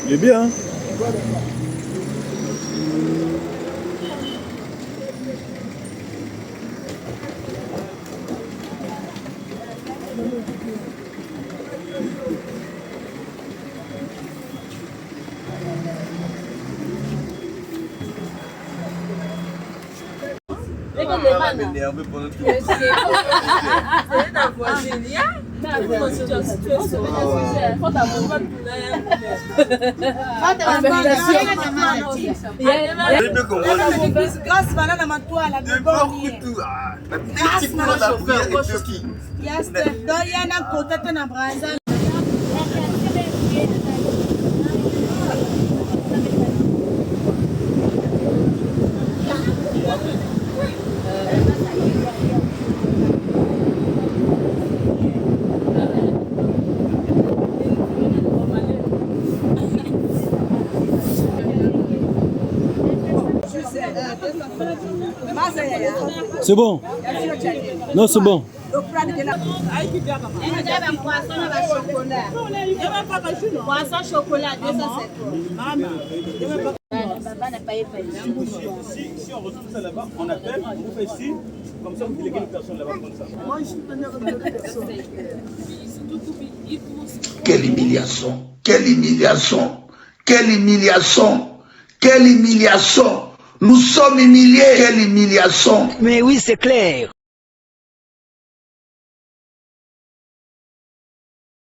Il est bien, hein? C'est bon. Non, c'est bon. Poisson chocolat, 250. Si on retrouve ça là-bas, on appelle, on fait ici, comme ça vous déléguez une personne là-bas comme ça. Moi, je suis venu avec une personne. Quelle humiliation! Quelle humiliation! Quelle humiliation! Quelle humiliation! Nous sommes humiliés! Quelle humiliation! Mais oui, c'est clair.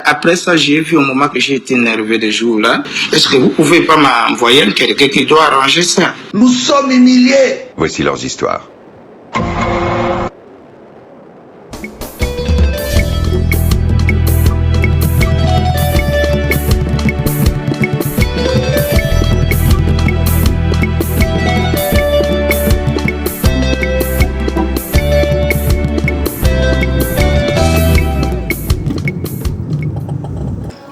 Après ça, j'ai vu au moment que j'ai été énervé des jours-là. Est-ce que vous pouvez pas m'envoyer quelqu'un qui doit arranger ça? Nous sommes humiliés! Voici leurs histoires.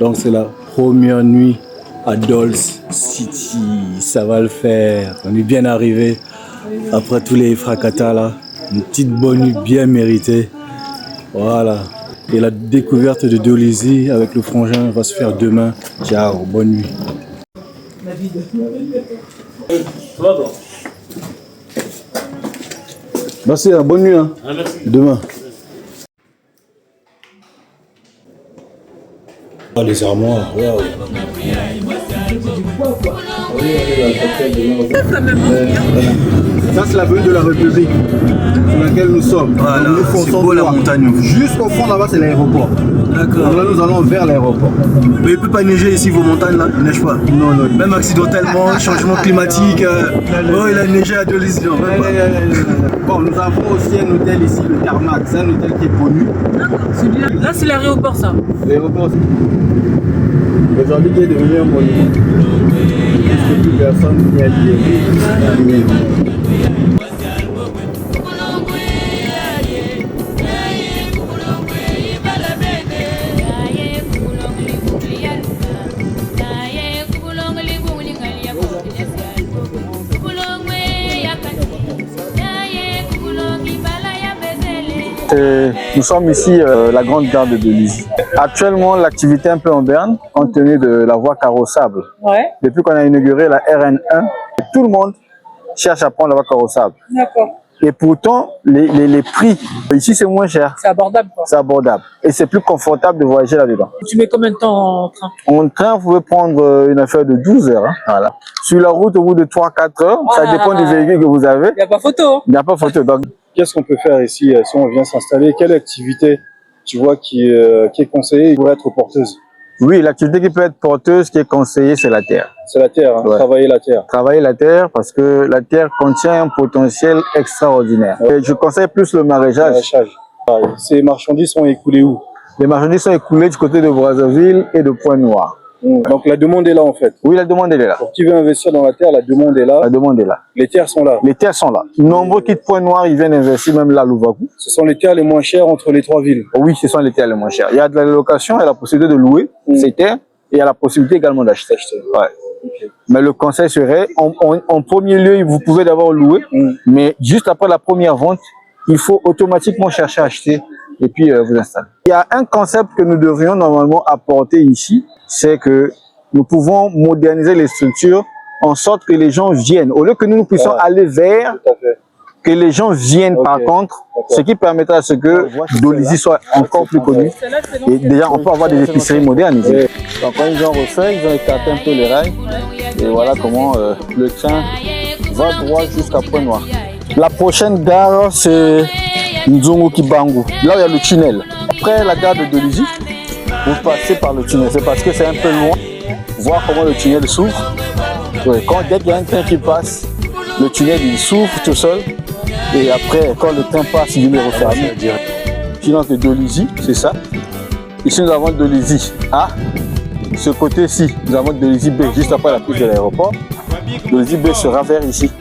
Donc c'est la première nuit à Dolls City, ça va le faire. On est bien arrivé après tous les fracas là, une petite bonne nuit bien méritée. Voilà. Et la découverte de Dolly avec le frangin va se faire demain. Ciao, bonne nuit. Merci, bonne nuit. Hein. Ah, merci. Demain. Oh, les armoires, waouh. Ça c'est la vue de la République sur laquelle nous sommes. Voilà, c'est beau la montagne. Jusqu'au fond là-bas c'est l'aéroport. D'accord. Là nous allons vers l'aéroport. Mais il ne peut pas neiger ici vos montagnes là, il ne neige pas. Non, non. Même accidentellement, changement climatique. Oh il a neigé à Dolly. Bon, nous avons aussi un hôtel ici, le Tarmac. C'est un hôtel qui est connu. Là, c'est l'aéroport, ça. L'aéroport, aujourd'hui qui est devenu un monument. Puisque plus personne n'y a lié. Nous sommes ici la grande gare de Dolly. Actuellement, l'activité est un peu en berne, compte tenu de la voie carrossable. Ouais. Depuis qu'on a inauguré la RN1, tout le monde cherche à prendre la voie carrossable. D'accord. Et pourtant, les prix, ici c'est moins cher. C'est abordable. C'est abordable. Et c'est plus confortable de voyager là-dedans. Tu mets combien de temps en train? En train, vous pouvez prendre une affaire de 12 heures. Hein. Voilà. Sur la route, au bout de 3-4 heures, ça dépend du véhicule que vous avez. Il n'y a pas photo. Il n'y a pas photo. Donc, qu'est-ce qu'on peut faire ici si on vient s'installer? Quelle activité tu vois qui est conseillée pour être porteuse? Oui, l'activité qui peut être porteuse, qui est conseillée, c'est la terre. C'est la terre, hein, ouais. Travailler la terre. Travailler la terre parce que la terre contient un potentiel extraordinaire. Ouais. Et je conseille plus le maraîchage. Ces marchandises sont écoulées où? Les marchandises sont écoulées du côté de Brazzaville et de Pointe-Noire. Donc la demande est là en fait. Oui, la demande elle est là. Pour qui veut investir dans la terre, la demande est là. La demande est là. Les terres sont là. Les terres sont là. Nombreux qui de Pointe Noire, ils viennent investir même là à Louvakou. Ce sont les terres les moins chères entre les 3 villes. Oui, ce sont les terres les moins chères. Il y a de la location, il y a la possibilité de louer ces terres et il y a la possibilité également d'acheter. Ouais. Okay. Mais le conseil serait, en premier lieu, vous pouvez d'abord louer, mais juste après la première vente, il faut automatiquement chercher à acheter et puis vous installer. Il y a un concept que nous devrions normalement apporter ici, c'est que nous pouvons moderniser les structures en sorte que les gens viennent. Au lieu que nous puissions aller vers, que les gens viennent par contre, ce qui permettra à ce que Dolisie soit encore plus connu. Et déjà, on peut avoir des épiceries modernes ici. Donc quand ils ont refait, ils ont écarté un peu les rails. Et voilà comment le train va droit jusqu'à Pointe Noire. La prochaine gare, c'est Nzongo Kibangu. Là où il y a le tunnel. Après la gare de Dolisie, vous passez par le tunnel. C'est parce que c'est un peu loin. Voir comment le tunnel s'ouvre. Dès qu'il y a un train qui passe, le tunnel il s'ouvre tout seul. Et après, quand le train passe, il est refermé. Sinon, de Dolisie, c'est ça. Ici, nous avons Dolisie A. Ce côté-ci, nous avons Dolisie B, juste après la piste de l'aéroport. Dolisie B sera vers ici.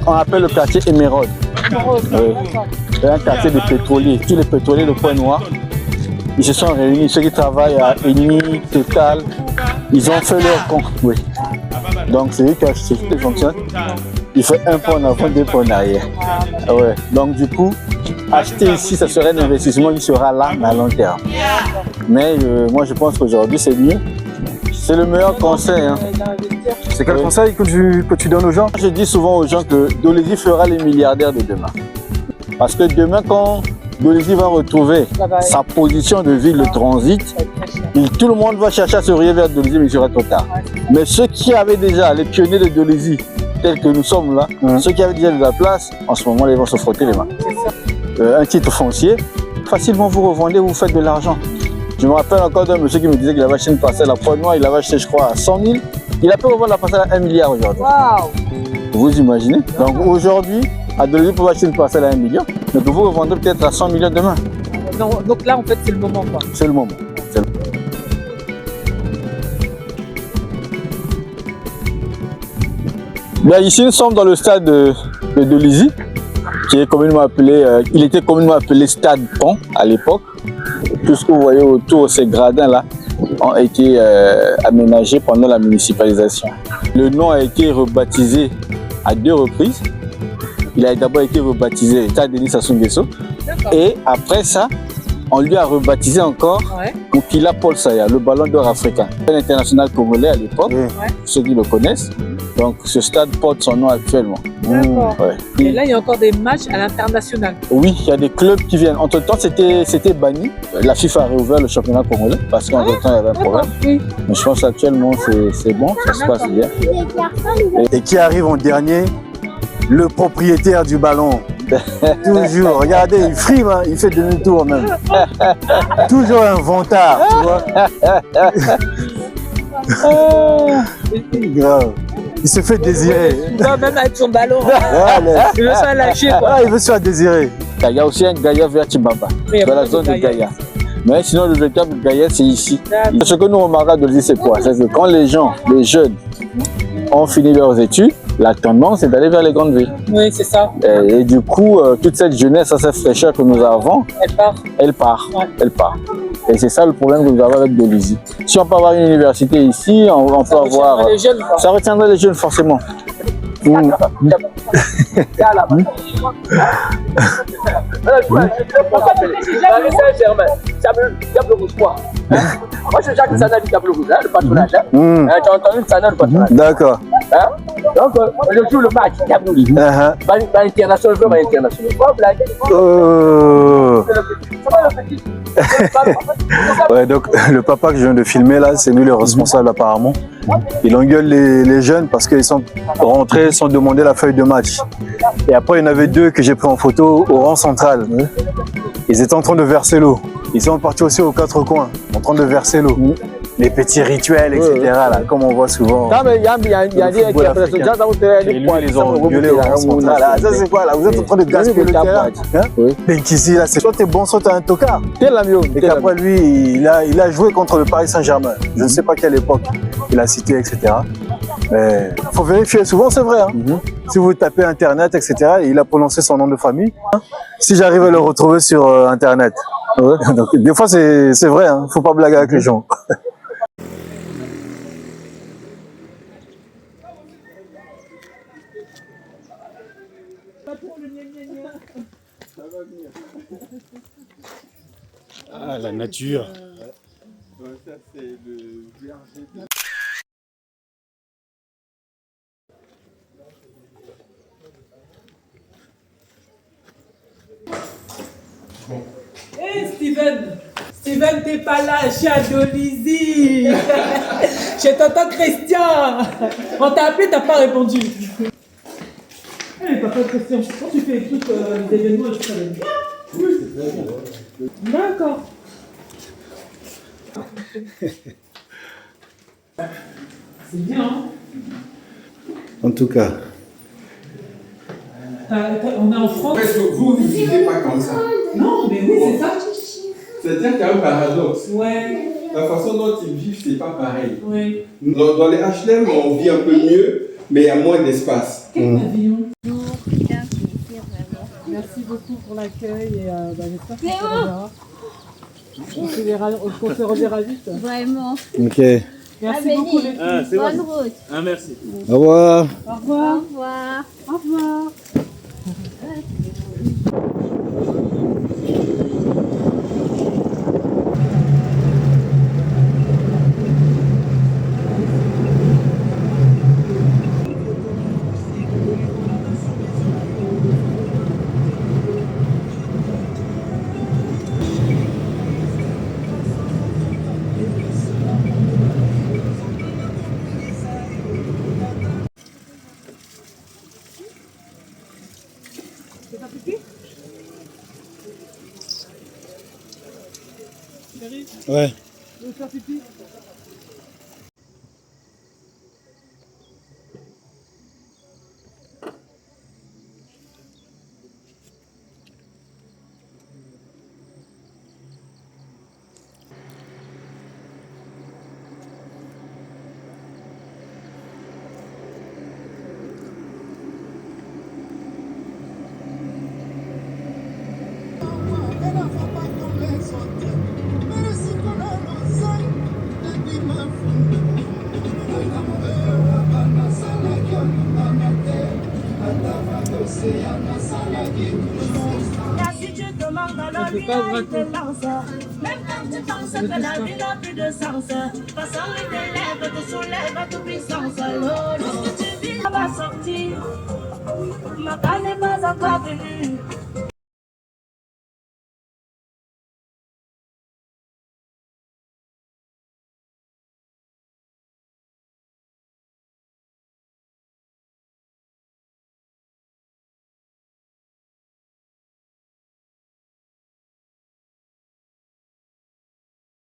On appelle le quartier Émeraude. C'est un quartier de pétroliers. Tous les pétroliers de Pointe Noire, ils se sont réunis. Ceux qui travaillent à Eni, Total, ils ont fait leur compte. Oui. Donc, c'est eux qui ont acheté les fonctions. Il fait un pas en avant, 2 pas en arrière. Ouais. Donc, du coup, acheter ici, ça serait un investissement qui sera là à long terme. Mais moi, je pense qu'aujourd'hui, c'est mieux. C'est le meilleur conseil. Hein. C'est quel conseil que tu donnes aux gens? Je dis souvent aux gens que Dolisie fera les milliardaires de demain. Parce que demain, quand Dolisie va retrouver sa position de ville de transit, tout le monde va chercher à se relier vers Dolisie, mais il sera trop tard. Mais ceux qui avaient déjà, les pionniers de Dolisie, tels que nous sommes là, ceux qui avaient déjà de la place, en ce moment, ils vont se frotter les mains. Un titre foncier, facilement vous revendez, vous faites de l'argent. Je me rappelle encore d'un monsieur qui me disait qu'il avait acheté une parcelle à Pointe Noire, il avait acheté, je crois, à 100 000. Il a pu revendre la parcelle à 1 milliard aujourd'hui. Wow. Vous imaginez? Donc aujourd'hui, à Dolisie, vous pouvez acheter une parcelle à 1 million, mais que vous revendrez peut-être à 100 millions demain. Donc là, en fait, c'est le moment. C'est le moment. Bien, ici, nous sommes dans le stade de Dolisie, qui est communément appelé, il était communément appelé Stade Pont à l'époque. Tout ce que vous voyez autour, ces gradins-là, ont été aménagés pendant la municipalisation. Le nom a été rebaptisé à 2 reprises. Il a d'abord été rebaptisé Stade Denis Sassou Nguesso. Et après ça, on lui a rebaptisé encore Mukila Paul Saya, le ballon d'or africain. Un international congolais à l'époque, ceux qui le connaissent. Donc ce stade porte son nom actuellement. D'accord. Et là, il y a encore des matchs à l'international. Oui, il y a des clubs qui viennent. Entre temps, c'était banni. La FIFA a réouvert le championnat congolais parce qu'entre temps, il y avait un problème. Oui. Mais je pense qu'actuellement, c'est bon, ça se passe bien. Et qui arrive en dernier? Le propriétaire du ballon. Toujours, regardez, il frime, hein, il fait demi-tour même. Toujours un vantard, tu vois. Grave. Il se fait désirer. Il va même avec son ballon. Il veut se faire lâcher. Il veut se faire désirer. Il y a aussi un Gaïa vers Chimbamba, dans la zone de Gaïa. Mais sinon, le véritable Gaïa, c'est ici. Ce que nous remarquons à Dolisie, c'est quoi? C'est que quand les gens, les jeunes, ont fini leurs études, la tendance est d'aller vers les grandes villes. Oui, c'est ça. Et du coup, toute cette jeunesse, cette fraîcheur que nous avons, elle part. Elle part. Et c'est ça le problème que nous avons avec Dolisie. Si on peut avoir une université ici, on peut avoir... Les jeunes, ça retiendrait les jeunes, forcément. Moi, je suis Jacques Sana du Tableau Rouge, le patronage. Tu as entendu Sana, le patronage? D'accord. Donc, je joue le match, Tableau Rouge. International, je veux international. Ouais, donc le papa que je viens de filmer là, c'est lui le responsable apparemment. Il engueule les jeunes parce qu'ils sont rentrés sans demander la feuille de match. Et après, il y en avait 2 que j'ai pris en photo au rang central. Ils étaient en train de verser l'eau. Ils sont partis aussi aux 4 coins, en train de verser l'eau. les petits rituels, etc. Là, comme on voit souvent. Non, mais il y a des qui appellent ça. Lui, ils ont violé au central. Ça, c'est quoi là? Vous êtes en train de gaspiller le terrain. Benkisi, là, c'est soit t'es bon, soit t'es un tocard. Et qu'après, lui, il a joué contre le Paris Saint-Germain. Je ne sais pas quelle époque il a cité, etc. Mais il faut vérifier. Souvent, c'est vrai. Hein. Si vous tapez Internet, etc., il a prononcé son nom de famille. Si j'arrive à le retrouver sur Internet. Donc, des fois, c'est vrai. Hein. Faut pas blaguer avec les gens. Ah, la nature. Ça, c'est le verger. Hey Steven! Steven, t'es pas là, je suis à Donizy! Je t'entends Christian! On t'a appelé, t'as pas répondu. Hey, papa Christian, quand tu fais tous les événements, je savais bien. Oui, c'est très bien. D'accord. C'est bien, hein? En tout cas. On est en France. Parce que vous ne vivez pas comme ça. Non, mais oui, c'est ça. C'est-à-dire qu'il y a un paradoxe. Ouais. La façon dont ils vivent, c'est pas pareil. Ouais. Dans les HLM, on vit un peu mieux, mais il y a moins d'espace. Quel pavillon? Merci beaucoup pour l'accueil et j'espère qu'on se reverra. On se reverra vite. Vraiment. Ok. Merci beaucoup les filles. Bonne route. Ah, merci. Au revoir. Au revoir. Au revoir. Au revoir. C'est pas pipi? Chérie, Ouais. tu veux faire pipi? Si tu demandes à la vie, même quand tu penses que la vie n'a plus de sens, passant les lèvres te soulève à toute puissance. Lorsque tu vis, va sortir. Ma part n'est pas encore venue.